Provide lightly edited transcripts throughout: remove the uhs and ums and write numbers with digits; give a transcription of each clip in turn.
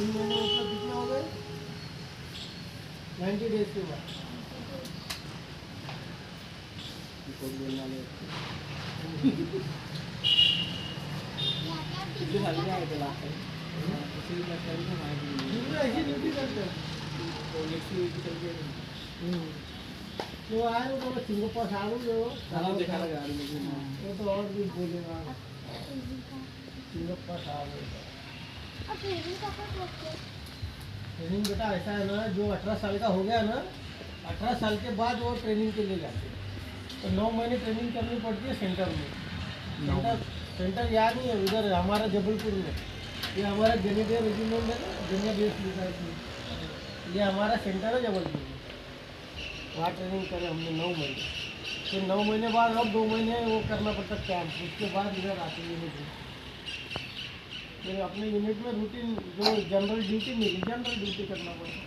3 महीने मतलब कितना हो गए 90 डेज के बाद ऐसी ड्यूटी करते हैं तो आए वो तो सिंगापुर सारू जो देखा लगा वो तो और भी बोलेगा सिंगापुर सारू ट्रेनिंग बेटा ऐसा है ना जो 18 साल का हो गया ना 18 साल के बाद वो ट्रेनिंग के लिए जाते हैं तो 9 महीने ट्रेनिंग करनी पड़ती है सेंटर में सेंटर यहाँ नहीं है उधर हमारा जबलपुर में ये हमारा जेनेटिव रेजिमेंट है ना जंगा बेस लिखा है ये हमारा सेंटर है जबलपुर में वहाँ ट्रेनिंग करें हमने 9 महीने फिर 9 महीने बाद अब 2 महीने वो करना पड़ता कैंप उसके बाद इधर आते यूनिट में फिर अपने यूनिट में रूटीन जो जनरल ड्यूटी मिली जनरल ड्यूटी करना पड़ता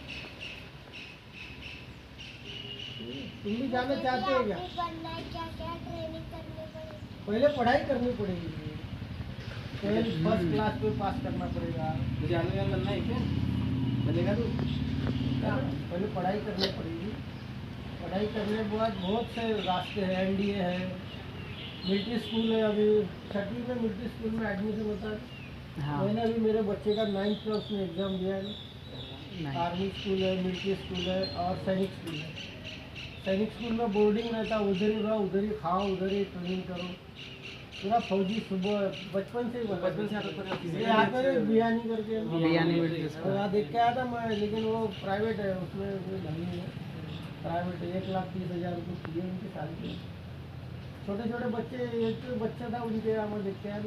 तुम भी जाना चाहते हो क्या पहले पढ़ाई करनी पड़ेगी फर्स्ट क्लास पे पास करना पड़ेगा जाने का बनना है क्या बनेगा तू पहले पढ़ाई करनी पड़ेगी पढ़ाई करने के बाद बहुत से रास्ते हैं एनडीए है मिलिट्री स्कूल है अभी 6वीं में मिलिट्री स्कूल में एडमिशन होता है मैंने अभी मेरे बच्चे का 9th क्लास में एग्ज़ाम दिया है आर्मी स्कूल है मिलिट्री स्कूल है और सैनिक स्कूल है सैनिक स्कूल में बोर्डिंग रहता उधर ही रहो उधर ही खाओ उधर ही ट्रेनिंग करो पूरा फौजी सुबह बचपन से आता है बिरयानी करके वहाँ देख के आया था मैं लेकिन वो प्राइवेट है उसमें नहीं है प्राइवेट 1,30,000 रुपये फी है उनकी साल की छोटे छोटे बच्चे एक बच्चा था उनके यहाँ मैं देख के आया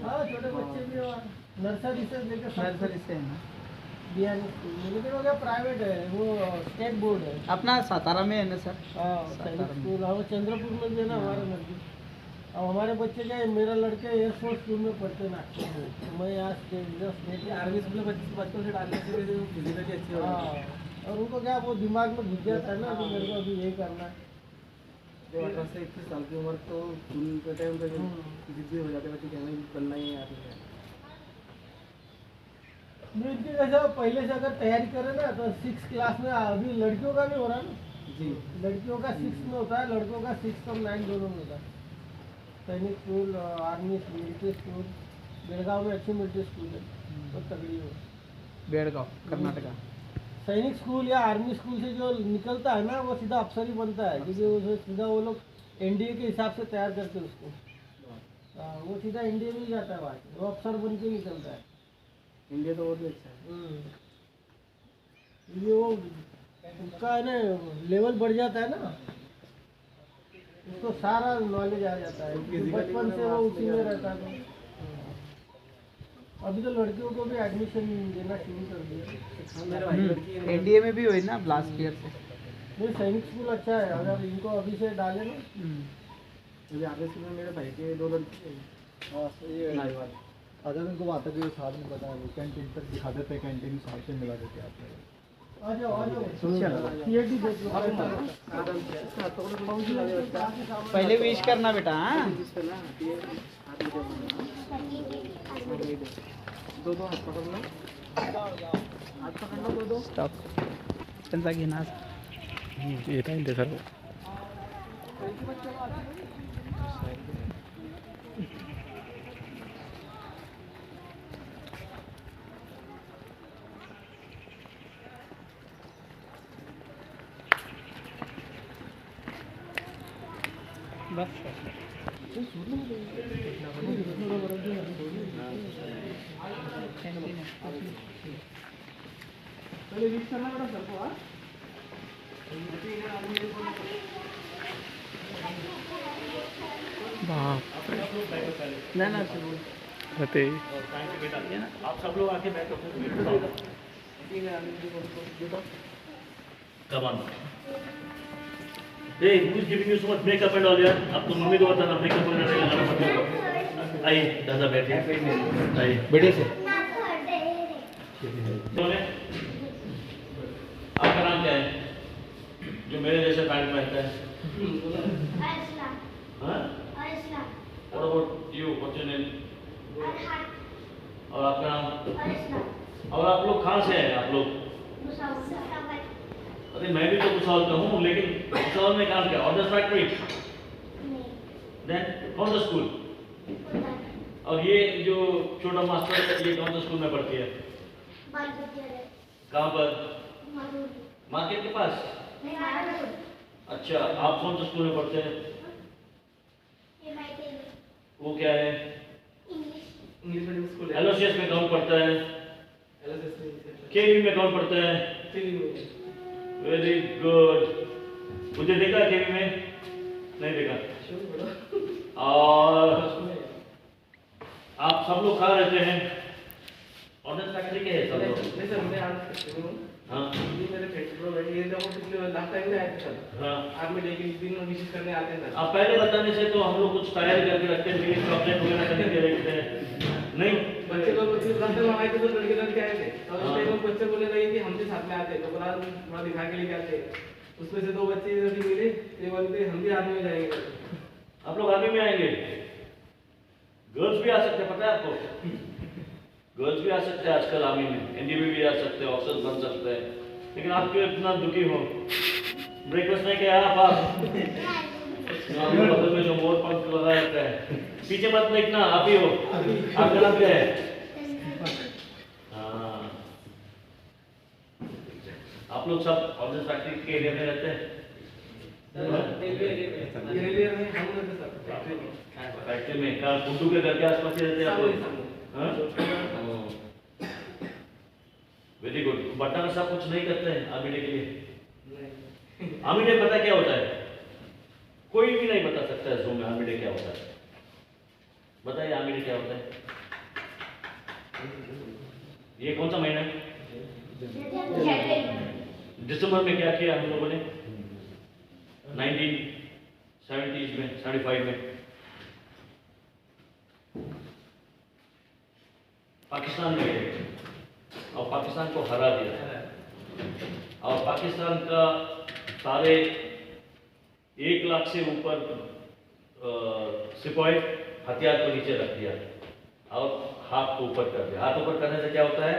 हाँ छोटे बच्चे भी नर्सरी से लेकर नर्सरी से है ना बिरयानी स्कूल लेकिन वो क्या प्राइवेट है वो स्टेट बोर्ड है अपना सातारा में है ना सर हाँ स्कूल हाँ चंद्रपुर में भी है ना हमारे नजदीक अब हमारे बच्चे क्या है मेरा लड़के एयरफोर्स स्कूल में पढ़ते ना मैं यहाँ स्टेट आर्मी स्कूल में बच्चों से डालने के लिए फिजिकली अच्छी हो हाँ और उनको क्या वो दिमाग में घुस जाता है ना कि मेरे को अभी यही करना है जो 18 से 21 साल की उम्र तो स्कूल के टाइम पे जिद्दी हो जाते बच्चे कहना बनना ही है म्यूजिक ऐसा पहले से अगर तैयारी करे ना तो 6 क्लास में अभी लड़कियों का भी हो रहा है ना जी लड़कियों का 6 में होता है लड़कों का 6 और 9 दोनों में होता है सैनिक school army military school Belgaum में अच्छी मिलिट्री स्कूल है बहुत तगड़ी हो बेड़गांव कर्नाटका सैनिक स्कूल या आर्मी स्कूल से जो निकलता है ना वो सीधा अफसर ही बनता है क्योंकि वो सीधा वो लोग एनडीए के हिसाब से तैयार करते हैं उसको वो सीधा एनडीए में ही जाता है वहाँ वो अफसर बन के निकलता है इंडिया तो और भी अच्छा है ये वो उसका है ना लेवल बढ़ जाता है ना उसको सारा नॉलेज आ जाता है बचपन से वो उसी में रहता है अभी तो लड़कियों को भी एडमिशन देना शुरू कर दिया एनडीए में भी हुई ना लास्ट ईयर से नहीं सैनिक स्कूल अच्छा है अगर इनको अभी से डाले ना मुझे आगे स्कूल में मेरे भाई के 2 लड़के अगर उनको बात है जो साथ में बता कैंटीन तक दिखा देते हैं कैंटीन साथ से मिला देते आप आ जाओ सीएटी देख लो पहले विश करना बेटा हाँ दो हाथ पकड़ना हाथ पकड़ना दो स्टॉप त्यांचा घेणार येता येते सर्व बस पहले विश करना बेटा सबको हाँ बाप ना ना रहते आप सब लोग आके बैठो Come on. Hey, who's giving you so much makeup and all यार? अब तो मम्मी को बताना makeup वगैरह से लगाना मत करो। आइए, दादा बैठिए। आइए। बेटे से बोले, आपका नाम क्या है? जो मेरे जैसे पैंट पहनता है? हाँ? What about you? What's your name? और आपका नाम? और आप लोग कहाँ से हैं आप लोग? अरे मैं भी तो भुसावल का हूँ, लेकिन भुसावल में काम किया ऑर्डर्स फैक्ट्री। देन कौन सा स्कूल? और ये जो छोटा मास्टर है ये कौन सा स्कूल में पढ़ती है? कहाँ पर? मार्केट के पास? अच्छा, आप कौन सा स्कूल में पढ़ते हैं? वो क्या है? इंग्लिश मीडियम स्कूल है। एलओसीएस में कौन पढ़ता है? LSS में केवी में कौन पढ़ता है? Very good. मुझे देखा केवी में? नहीं देखा। और आप सब लोग कहाँ रहते हैं? ऑर्डर्स फैक्ट्री के हैं सब लोग? नहीं सर, मैं आज हाँ ये मेरे फ्रेंड्स लोग हैं, ये जब वो पिछले लास्ट टाइम में आए थे सर, हाँ। आर्मी डे के दिन विजिट करने आते हैं सर। आप पहले बताने से तो हम लोग कुछ तैयारी करके रखते हैं, चॉकलेट वगैरह खरीद के रखते हैं। नहीं बच्चे लोग फिर लास्ट टाइम आए थे तो लड़के लड़के आए थे, तो उस हाँ। टाइम बच्चे बोले रहे कि हम भी साथ में आते, तो बोला थोड़ा दिखा के लेके आते। उसमें से 2 बच्चे अभी मिले, ये बोलते हम भी आर्मी में जाएंगे। आप लोग आर्मी में आएंगे? गर्ल्स भी आ सकते हैं, पता है आपको? गर्ल्स भी आ सकते हैं आजकल आर्मी में, एनडीए में भी आ सकते हैं, ऑफिसर बन सकते हैं। लेकिन आप क्यों इतना दुखी हो? ब्रेकफास्ट नहीं किया आप? बगल में जो मोर पंख लगा रहता है, पीछे मत देखना, आप ही हो। आपका नाम क्या है? हाँ, आप लोग सब ऑर्डर्स फैक्ट्री के एरिया में रहते हैं? रेलवे में हम रहते सर, फैक्ट्री में। फैक्ट्री में क्या गुड्डू के घर के आसपास ही रहते हैं आप लोग? हाँ? Very good. बट्टा नशा कुछ नहीं करते हैं आर्मी डे के लिए? आर्मी डे पता क्या होता है? कोई भी नहीं बता सकता है ज़ूम में आर्मी डे क्या होता है। बताइए आर्मी डे क्या होता है? ये कौन सा महीना है? दिसंबर में क्या किया हम लोगों ने? 1970s में, 75 में पाकिस्तान में गए और पाकिस्तान को हरा दिया। और पाकिस्तान का सारे 1 लाख से ऊपर सिपाही हथियार को नीचे रख दिया और हाथ को ऊपर कर दिया। हाथ ऊपर करने से क्या होता है?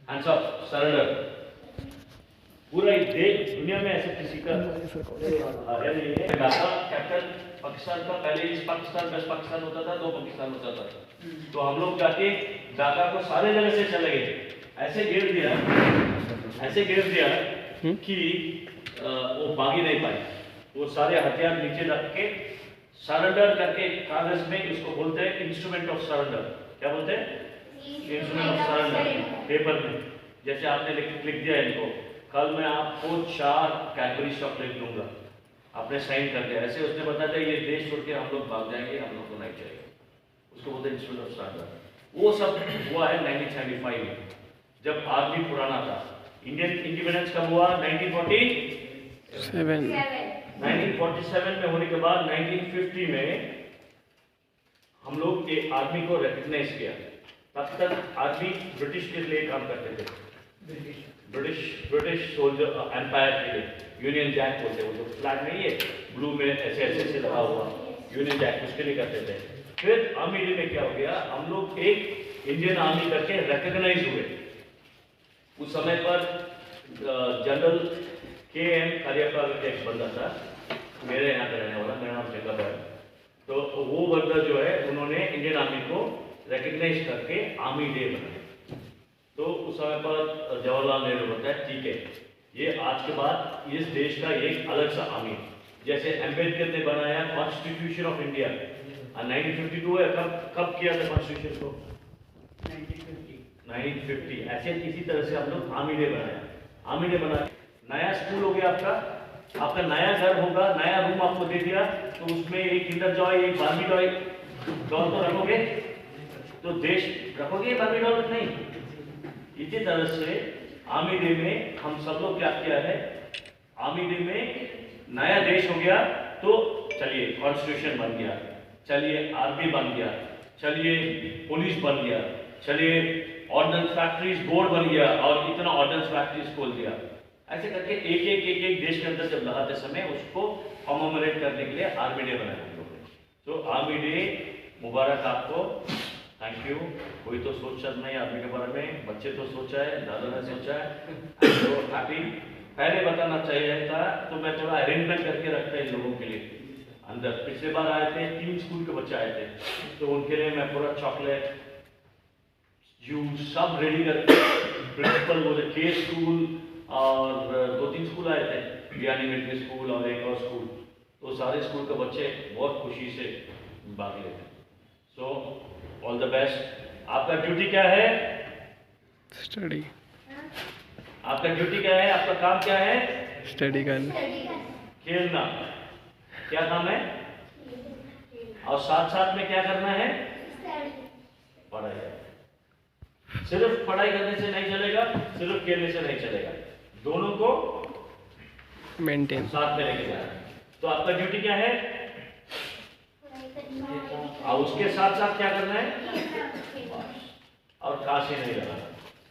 Hands up, surrender. पूरा देश दुनिया में ऐसे किसी का कैप्टन पाकिस्तान का, पहले ईस्ट पाकिस्तान, वेस्ट पाकिस्तान होता था, 2 पाकिस्तान होता था। तो हम लोग जाके ढाका को सारे जगह से चले गए, ऐसे घेर दिया कि वो भाग ही नहीं पाए। वो सारे हथियार नीचे रख के सरेंडर करके कागज में, उसको बोलते हैं इंस्ट्रूमेंट ऑफ सरेंडर। क्या बोलते हैं? Instrument of surrender. पेपर में जैसे आपने लिख दिया इनको, कल मैं आपको 4 कैडबरी चॉकलेट दूंगा, आपने साइन कर दिया, ऐसे उसने बताया था ये देश छोड़ के हम लोग भाग जाएंगे, हम लोग को नहीं चाहिए। उसको बोलते हैं इंस्ट्रूमेंट ऑफ सरेंडर। वो सब हुआ है 1975 में, जब आर्मी पुराना था। इंडियन इंडिपेंडेंस कब हुआ? 1947 में होने के बाद 1950 में हम लोग एक आर्मी को रिकॉग्नाइज किया। तब तक आर्मी ब्रिटिश के लिए काम करते थे, ब्रिटिश सोल्जर एम्पायर के लिए। यूनियन जैक बोलते हैं, वो जो फ्लैग नहीं है ब्लू में ऐसे ऐसे ऐसे लगा हुआ, यूनियन जैक, उसके लिए करते थे। फिर आर्मी डे में क्या हो गया? हम लोग एक इंडियन आर्मी करके रिकॉग्नाइज हुए। उस समय पर जनरल KM करियप्पा एक बंदा था, मेरे यहाँ का रहने वाला, मेरा नाम जगह है। तो वो बंदा जो है, उन्होंने इंडियन आर्मी को रिकॉग्नाइज करके आर्मी डे बनाया। तो उस समय पर जवाहरलाल नेहरू बताया ठीक है, ये आज के बाद इस देश का एक अलग सा आर्मी, जैसे अम्बेडकर ने बनाया कॉन्स्टिट्यूशन ऑफ इंडिया 1952 है। कब किया था कॉन्स्टिट्यूशन को? 1950। ऐसे इसी तरह से हम लोग आर्मी डे बनाया। आर्मी डे बना, नया स्कूल हो गया आपका नया घर होगा, नया रूम आपको दे दिया, तो उसमें एक किंडर जॉय, एक बार्बी डॉल तो रखोगे? तो देश रखोगे बार्बी डॉल? नहीं। इसी तरह से आर्मी डे में हम सब लोग क्या किया है? आर्मी डे में नया देश हो गया, तो चलिए कॉन्स्टिट्यूशन बन गया, चलिए आर्मी बन गया, चलिए पुलिस बन गया, चलिए ऑर्डिनेंस फैक्ट्रीज बोर्ड बन गया और इतना ऑर्डिनेंस फैक्ट्रीज खोल दिया। ऐसे करके एक देश के अंदर जब लगाते समय उसको कॉमेमोरेट करने के लिए आर्मी डे बनाया हम लोगों ने। तो आर्मी डे मुबारक आपको, थैंक यू। कोई तो सोचा नहीं आदमी के बारे में, बच्चे तो सोचा है, दादा ने सोचा है, तो हैप्पी। पहले बताना चाहिए था तो मैं थोड़ा अरेंजमेंट करके रखता इन लोगों के लिए अंदर। पिछले बार आए थे 3 स्कूल के बच्चे आए थे, तो उनके लिए मैं पूरा चॉकलेट जूस सब रेडी करके प्रिंसिपल बोले के स्कूल और 2-3 स्कूल आए थे, बियानी मिलिट्री स्कूल और एक और स्कूल, तो सारे स्कूल के बच्चे बहुत खुशी से भाग लेते। So all the best. आपका ड्यूटी क्या है? स्टडी। आपका ड्यूटी क्या है? आपका काम क्या है? स्टडी करना। खेलना। क्या काम है? और साथ साथ में क्या करना है? पढ़ाई। सिर्फ पढ़ाई करने से नहीं चलेगा, सिर्फ खेलने से नहीं चलेगा, दोनों को मेंटेन साथ में लेके जाना है। तो आपका ड्यूटी क्या है? और उसके साथ साथ क्या करना है? और काशी नहीं लगाना,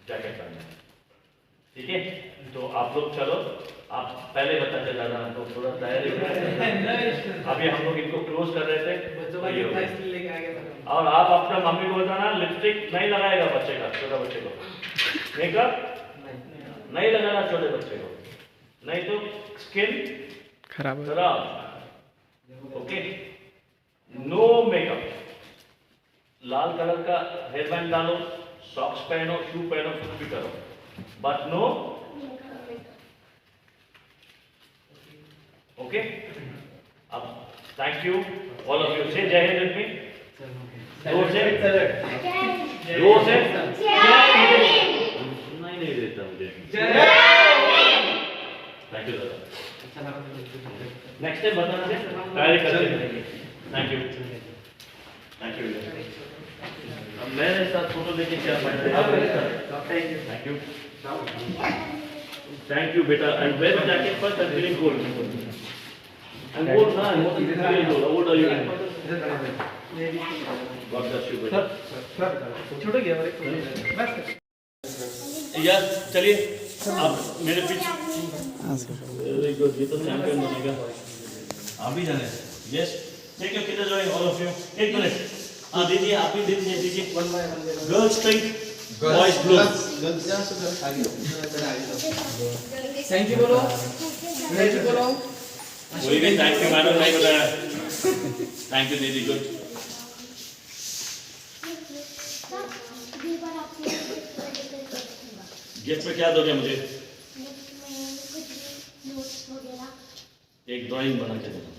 जैकेट पहनना है। ठीक है, तो आप लोग चलो, आप पहले बताते दादा, हम लोग थोड़ा तैयारी कर रहे थे, अभी हम लोग इनको क्लोज कर रहे थे। बच्चों का गिफ्ट इसलिए लेके आ गया था। और आप अपना मम्मी को बताना लिपस्टिक नहीं लगाएगा बच्चे का, छोटा बच्चे को मेकअप नहीं लगाना छोटे बच्चे को, नहीं तो स्किन खराब हो। खराब। Okay, no makeup. लाल कलर का हेयर बैंड डालो, सॉक्स पहनो, शू पहनो, कुछ भी करो, बट नो। ओके, अब thank you all of you. Say Jai Hind with me, जोर से, जोर से। नहीं नहीं देता मुझे। थैंक यू दादा। नेक्स्ट टाइम बताना से तैयारी करते रहेंगे। Thank you, thank you. अब मेरे साथ फोटो लेके क्या फायदा है? थैंक यू, थैंक यू बेटा। And wear jacket first and feeling cold. And cold ना, what are you? God bless you बेटा। छोटा गया बस। यार चलिए आप मेरे पीछे। वेरी गुड, ये तो चैंपियन बनेगा। आप भी जाने। Yes, take your kids join all of you. एक मिनट, हाँ दीजिए, आप भी दीजिए, दीजिए। Girls pink, boys blue. Thank you बोलो, थैंक यू बोलो। कोई भी थैंक यू मैडम नहीं बताया। थैंक यू दीदी, गुड। गिफ्ट में क्या दोगे मुझे? एक ड्राइंग बना के देना,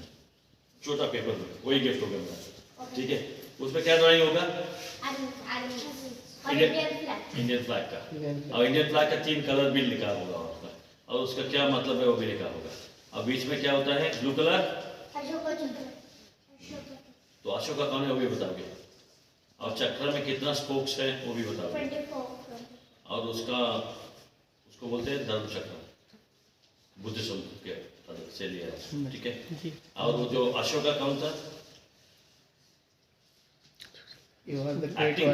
छोटा पेपर में, वही गिफ्ट होगा मेरा। ठीक है, उसमें क्या ड्राइंग होगा? इंडियन फ्लैग का। और इंडियन फ्लैग का 3 कलर भी लिखा होगा उसका, और उसका क्या मतलब है वो भी लिखा होगा। और बीच में क्या होता है? Blue colour. तो अशोका कौन है वो भी बताओगे, और चक्र में कितना स्पोक्स है वो भी बताओगे, और उसको बोलते हैं धर्म चक्र, बुद्धिज्म के से लिया है। ठीक है, और वो जो अशोका कौन था? एक्टिंग,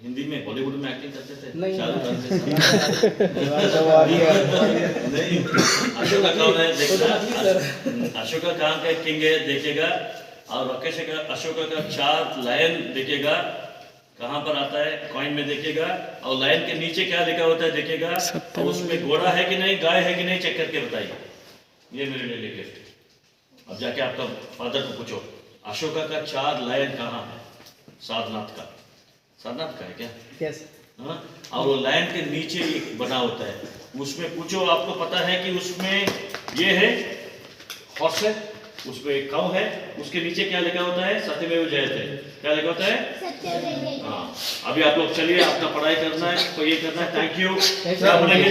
हिंदी में बॉलीवुड में एक्टिंग करते थे शाहरुख खान से। नहीं, अशोका कौन है देखना, अशोका कहाँ का किंग है देखेगा, और अशोका का 4 लायन देखेगा, कहाँ पर आता है? कॉइन में देखेगा, और लायन के नीचे क्या लिखा होता है देखेगा, और उसमें घोड़ा है कि नहीं, गाय है कि नहीं, चेक करके बताइए। ये मेरे लिए गिफ्ट। अब जाके आपका फादर को पूछो अशोका का 4 लायन कहाँ है? सारनाथ का है क्या? यस। हाँ, और वो लायन के नीचे एक बना होता है, उसमें पूछो, आपको पता है कि उसमें ये है हॉर्स है, उसमें एक काऊ है, उसके नीचे क्या लिखा होता है? सत्यमेव जयते। क्या लिखा होता है? हाँ, अभी आप लोग चलिए, अपना पढ़ाई करना है तो ये करना है। Thank you. क्या बोलेंगे?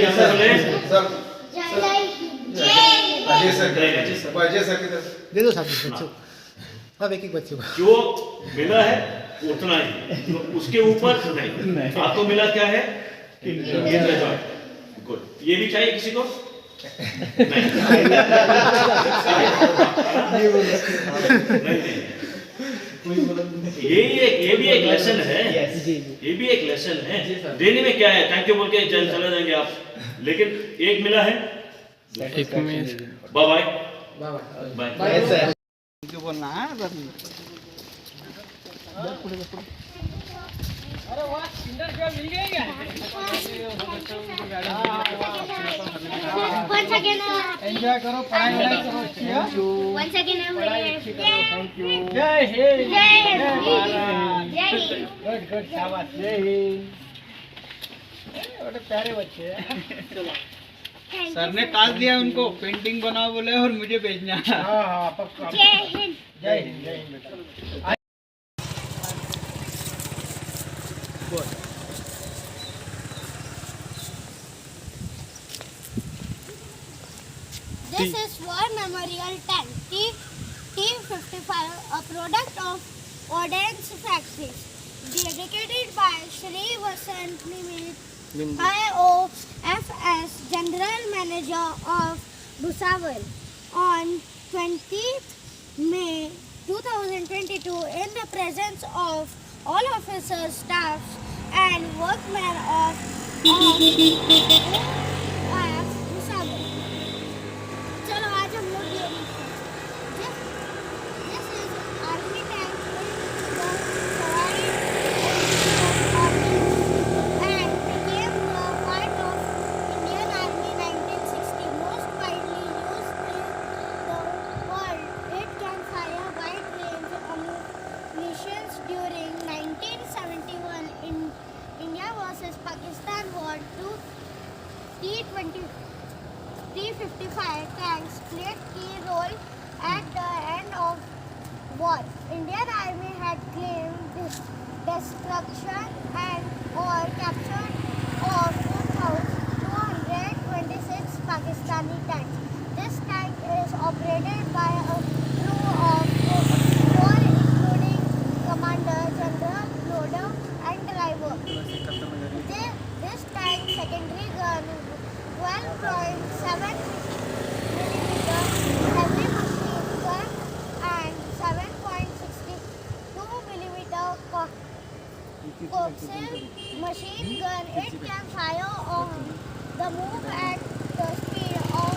दे दो साथ बच्चों, अब एक बच्चे को जो मिला है उतना ही, तो उसके ऊपर नहीं। आपको मिला क्या है? गुड। ये भी चाहिए किसी को? नहीं। ये भी एक लेसन है, ये भी एक लेसन है। देने में क्या है? थैंक यू बोल के चले जाएंगे आप, लेकिन एक मिला है। एक में बाय बाय बाय। बोलना है। अरे वाह किंडर जॉय मिल गया क्या? Once again, एंजॉय करो पढ़ाई वढ़ाई करो अच्छी है once again, थैंक यू जय हिंद Jai Hind. महाराज Jai Hind. गुड गुड शाबाश जय हिंद बड़े प्यारे बच्चे हैं सर ने टास्क दिया उनको पेंटिंग बनाओ बोले और मुझे भेजना। हाँ हाँ पक्का Jai Hind. जय हिंद बेटा This is War Memorial Tank T55, a product of Ordnance Factories, dedicated by Shri Vasant Nimit, IOFS General Manager of Bhusawal, on 20th May 2022 in the presence of all officers, staffs, and workmen of Bhusawal. चलो आज हम लोग ये this is army tank with the Sawari and became the part of Indian Army 1960, most widely used in the world. It can fire wide range ammunition during 1971 in India versus Pakistan War. T-55 tanks played key role at the end of war. Indian Army had claimed destruction and or capture of 2,226 Pakistani tanks. This tank is operated by a crew of 4 including commander, general, loader and driver. This tank secondary gun 12.7 millimeter heavy machine gun and 7.62 millimeter coaxial machine gun. It can fire on the move at the speed of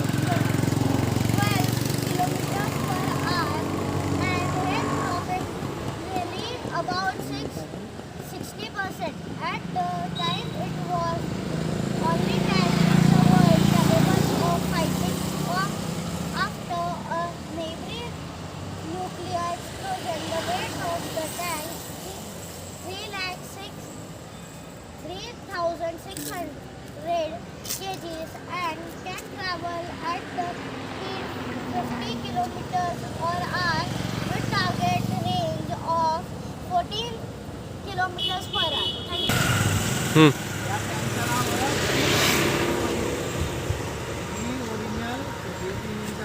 12 kilometers per hour and range approximately about 60%. At the time, it was only tank in the world capable of fighting after a neighboring nuclear explosion. The weight of the tank is 3,600 kgs and can travel at the speed 50 kilometers per hour with target range of 14 kilometers per hour. Thank you. Original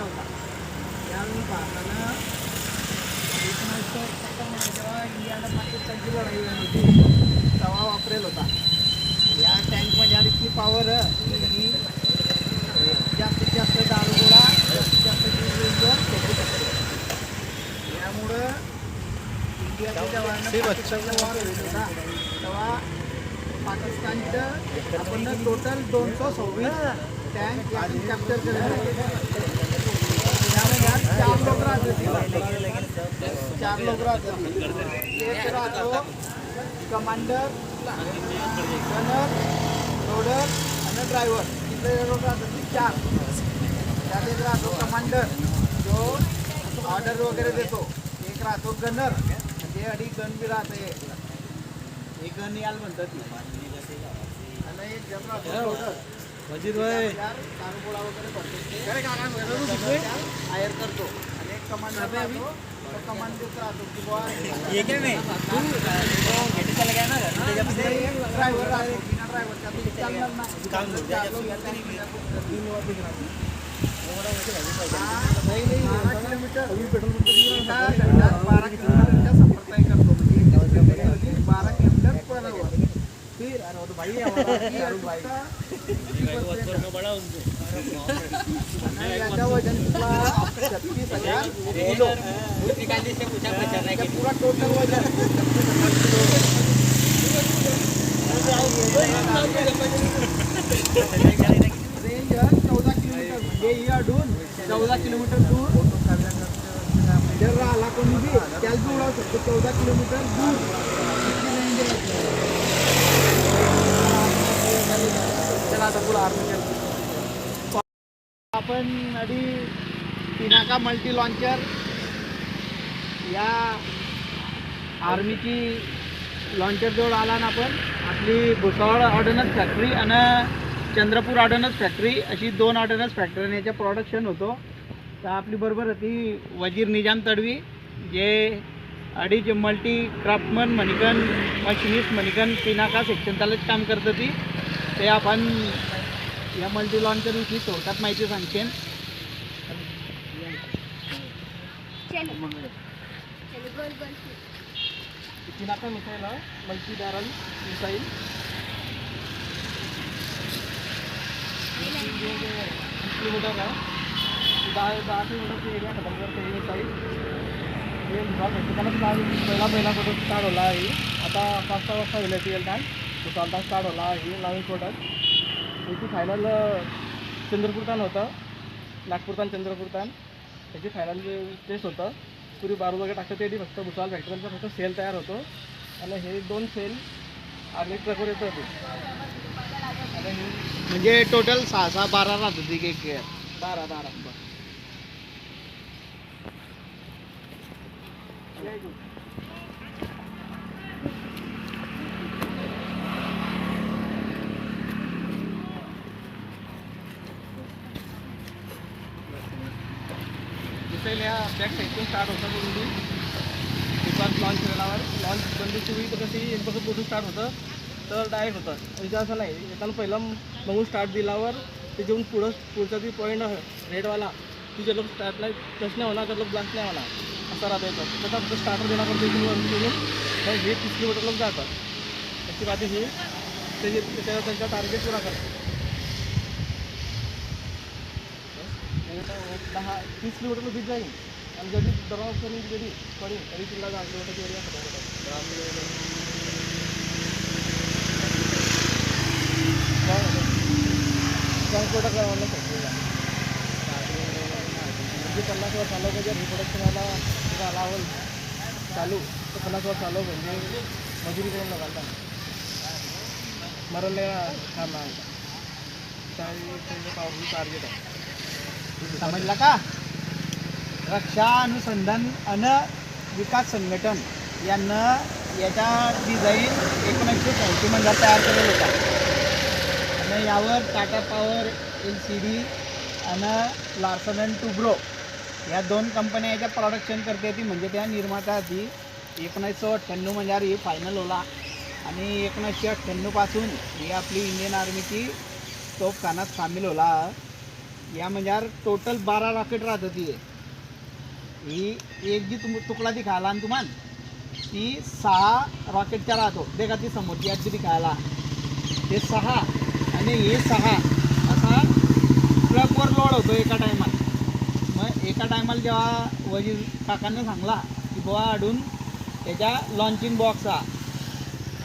होता त्यावेळी भारतानं 1971 जेव्हा इंडियानं पाकिस्तानची लढाई झाली होती तेव्हा वापरेल होता. या टँकमध्ये आली इतकी पॉवर की जास्तीत जास्त दारुगोळा जास्तीत जास्त रेंजवर फेकू शकतो. यामुळं इंडियाच्या जवानांना पाकिस्तानचा वार होत होता तेव्हा पाकिस्तानचं आपण टोटल 226 टँक यातून कॅप्चर केले. त्यामुळे यात 4 लोक राहत होते. 4 लोक राहत होते. एक राहतो कमांडर, गनर, लोडर आणि ड्रायव्हर. इथले लोक राहत होते 4. त्यात एक राहतो कमांडर जो ऑर्डर वगैरे देतो. एक राहतो गनर म्हणजे अडी गन बी राहते. एक गन याल म्हणतात ती. आणि एक जन राहतो लोडर दारुगोळा वगैरे करतो हायर करतो. आणि एक कमांडर राहतो तो कमांड देत राहतो की बुवा ड्रायव्हर राहतो. बिना ड्रायव्हरच्या तुम्ही चालणार नाही. 12 किलोमीटर एका घंट्यात 12 किलोमीटरच्या सफर तय करतो. म्हणजे 12 किलोमीटर पर आवर. फिर भाई याचा वजन 36,000 किलो. पूरा टोटल वजन रेंज 14 किलोमीटर म्हणजे ही अडून 14 किलोमीटर दूर जर राहिला कोणी बी त्याला बी उडावू शकतो. 14 किलोमीटर दूर इतकी रेंज आहे. केला आता फुल आर्मी आपण आधी पिनाका मल्टी लॉन्चर या आर्मीची लॉन्चर जवळ आला ना आपण. आपली भुसावळ ऑर्डनन्स फॅक्टरी आणि चंद्रपूर ऑर्डनन्स फॅक्टरी अशी 2 ऑर्डनन्स फॅक्टरी याच्या प्रोडक्शन होतो. तर आपली बरोबर होती वजीर निजाम तडवी, जे अडीच मल्टी क्राफ्टमन मणिकन मशिनिस्ट मणिकन पिनाका सेक्शन त्यालाच काम करतं ती. ते आपण या मल्टी लॉन्चरविषयी थोडक्यात माहिती सांगते. चलो गोल गोल पिनाका मिसाइल है, मल्टी बैरल मिसाइल. 20 किलोमीटर है. 10 किलोमीटर की एरिया खत्म करते ही मिसाइल. हे भुसावळ पहिला प्रोडक्ट स्टार्ट होला आहे. आता 5-6 वाजता होईल रिअल टाइम भुसावळचा स्टार्ट होला आहे नवीन प्रोडक्ट. त्याची फायनल चंद्रपूरतान होतं, नागपूरतान चंद्रपूरतान त्याची फायनल टेस्ट होतं. पुरी बारू वगैरे टाकतं ते फक्त भुसावळ फॅक्टरीचा फक्त सेल तयार होतो. आणि हे 2 सेल आर्मी ट्रकवर येतं होते. आणि हे म्हणजे टोटल 6-12 राहत होती एक 12. मिसाईल या बॅक साईडून स्टार्ट होतं दोन्ही. एकाच लॉन्च केल्यावर लॉन्च बंदीची वेळी तर कशी एक बघत कुठून स्टार्ट होतं तर डायरेक्ट होतं. म्हणजे असं नाही, येताना पहिला मग स्टार्ट दिल्यावर ते जेवून पुढचा ती पॉईंट रेडवाला ती जे लोक स्टार्ट नाही टच नाही होणार, तर लोक ब्लास्ट नाही होणार असं राहतं. येतं त्याचा फक्त स्टार्टर देणार पडतो इथून मग हे 30 किलोमीटर लोक जातात. त्याची बाती ही त्यांच्या टार्गेट पुरा करतात. 10-30 किलोमीटर भीत जाईल आणि जरी दरवाज करून जरी पडेल तरी तिला 10 किलोमीटरची एरिया खतम होतात. ट्रान्सपोर्टर करायला फॅक्टरीला म्हणजे 50 वर्ष चालू पाहिजे. रिप्रोडक्शनला लावल चालू तर 50 वर्ष चालू म्हणजे मजुरी करून लागतात. मरण थांबणार पावरफुल टार्गेट आहे. समजला का? रक्षा अनुसंधान आणि विकास संघटन यांनं याचा डिझाईन 1980 मध्ये तयार केलेला होता. आणि यावर टाटा पॉवर, LCD आणि लार्सन अँड टुब्रो या 2 कंपन्या याच्या प्रोडक्शन करते ती, म्हणजे त्या निर्माता ती. 1998 म्हणजे ही फायनल होला. आणि 1998 पासून ही आपली इंडियन आर्मीची तोफखान्यात सामील होला. या म्हणजे टोटल 12 रॉकेट राहत होती. ही एक जी तुकडा दिखायला आणि तुम्हाला ती 6 रॉकेटच्या राहतो. देखा ती समोरची आजी दिखायला ते 6 आणि हे 6 असा ट्रकवर लोड होतो एका टायमाला. मग एका टायमाला जेव्हा वजीर काकांना सांगला की बुवा अडून त्याच्या लॉन्चिंग बॉक्स हा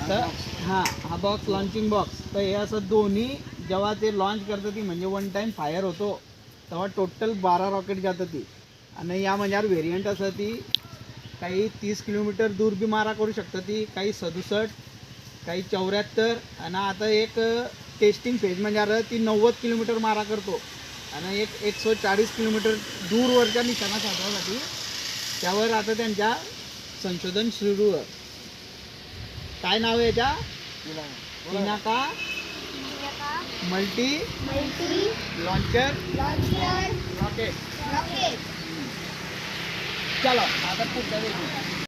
तर हा बॉक्स लॉन्चिंग बॉक्स तर हे असं दोन्ही जेव्हा ते लॉन्च करतं ती म्हणजे 1 टाईम फायर होतो तेव्हा टोटल 12 रॉकेट जातं ती. आणि या म्हणजे व्हेरियंट असं ती काही 30 किलोमीटर दूर बी मारा करू शकतं ती, काही 67, काही 74 आणि आता एक टेस्टिंग फेज म्हणजे ती 90 किलोमीटर मारा करतो. आणि एक 140 किलोमीटर दूरवरच्या निशाणा साधण्यासाठी त्यावर आता त्यांच्या संशोधन सुरू आहे. काय नाव आहे याच्या? Pinaka multi launcher rocket. चलो आता पुढच्या